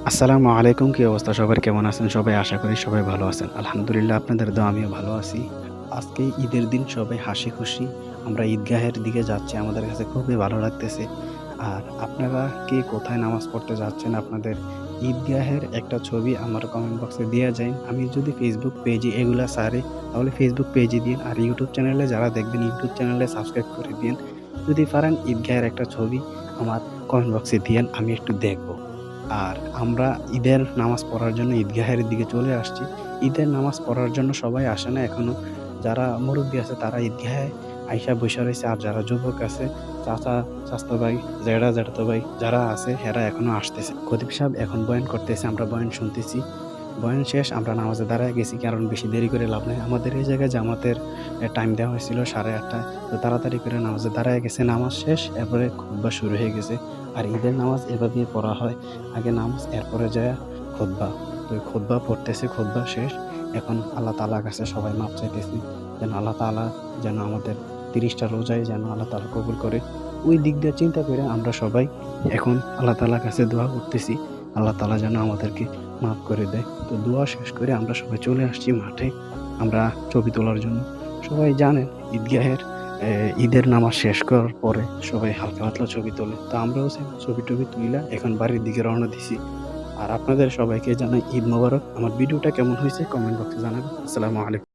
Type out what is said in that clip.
আসসালামু আলাইকুম। কি অবস্থা সবার? কেমন আছেন সবাই? আশা করি সবাই ভালো আছেন। আলহামদুলিল্লাহ আপনাদের দোয়া আমিও ভালো আছি। আজকে ঈদের দিন সবাই হাসি-খুশি আমরা ঈদগাহের দিকে যাচ্ছি। আমাদের কাছে খুবই ভালো লাগতেছে। আর আপনারা কে কোথায় নামাজ পড়তে যাচ্ছেন? আপনাদের ঈদগাহের একটা ছবি আমার কমেন্ট বক্সে দিয়া যাইন। আমি যদি Facebook পেজে এগুলা ছাড়ি তাহলে Facebook পেজে দিয়েন। আর YouTube চ্যানেলে যারা দেখবেন YouTube চ্যানেলে সাবস্ক্রাইব করে দিয়েন। যদি পারেন ঈদগাহের একটা ছবি আমার কমেন্ট বক্সে দিয়েন, আমি একটু দেখব। আর আমরা ঈদের নামাজ পড়ার জন্য ঈদগাহের দিকে চলে আসছি। ঈদের নামাজ পড়ার জন্য সবাই আসে না এখনো। যারা মুরুব্বি আছে তারা ঈদগাহে আইসা বইসা রইছে। আর যারা যুবক আছে, চাচা, চাচাতো ভাই, জেঠা, জ্যাঠাতো ভাই যারা আছে হেরা এখনো আসতেছে। খতিব সাহেব এখন বয়ান করতেছে, আমরা বয়ান শুনতেছি। বয়ান শেষ আমরা নামাজে দাঁড়ায় গেছি, কারণ বেশি দেরি করে লাভ নাই। আমাদের এই জায়গায় জামাতের টাইম দেওয়া হয়েছিল 8:30 তো তাড়াতাড়ি করে নামাজে দাঁড়ায় গেছে। নামাজ শেষ, এরপরে খুতবা শুরু হয়ে গেছে। আর ঈদের নামাজ এভাবেই পড়া হয়। আগে নামাজ, এরপরে যায়া খুতবা। তো খুতবা পড়তেছে, খুতবা শেষ। এখন আল্লাহ তাআলার কাছে সবাই মাপ চাইতেছি। যেন আল্লাহ তাআলা যেন আমাদের ৩০ টা রোজায় যেন আল্লাহ তাআলা কবুল করে। ওই দিক দিয়ে চিন্তা করে আমরা সবাই এখন আল্লাহ তাআলার কাছে দোয়া করতেছি। আল্লাহ তাআলা যেন আমাদেরকে মাফ করে দেয়। তো দোয়া শেষ করে আমরা সবাই চলে আসছি মাঠে। আমরা ছবি তোলার জন্য। সবাই জানেন ঈদগাহের ঈদের নামাজ শেষ করার পরে সবাই হালকা পাতলা ছবি তোলে। তো আমরাও সেম ছবি-টবি তুইলা এখন বাড়ির দিকে রওনা দিছি। আর আপনাদের সবাইকে জানাই ঈদ মোবারক। আমার ভিডিওটা কেমন হইছে কমেন্ট বক্সে জানাবেন। আসসালামু আলাইকুম।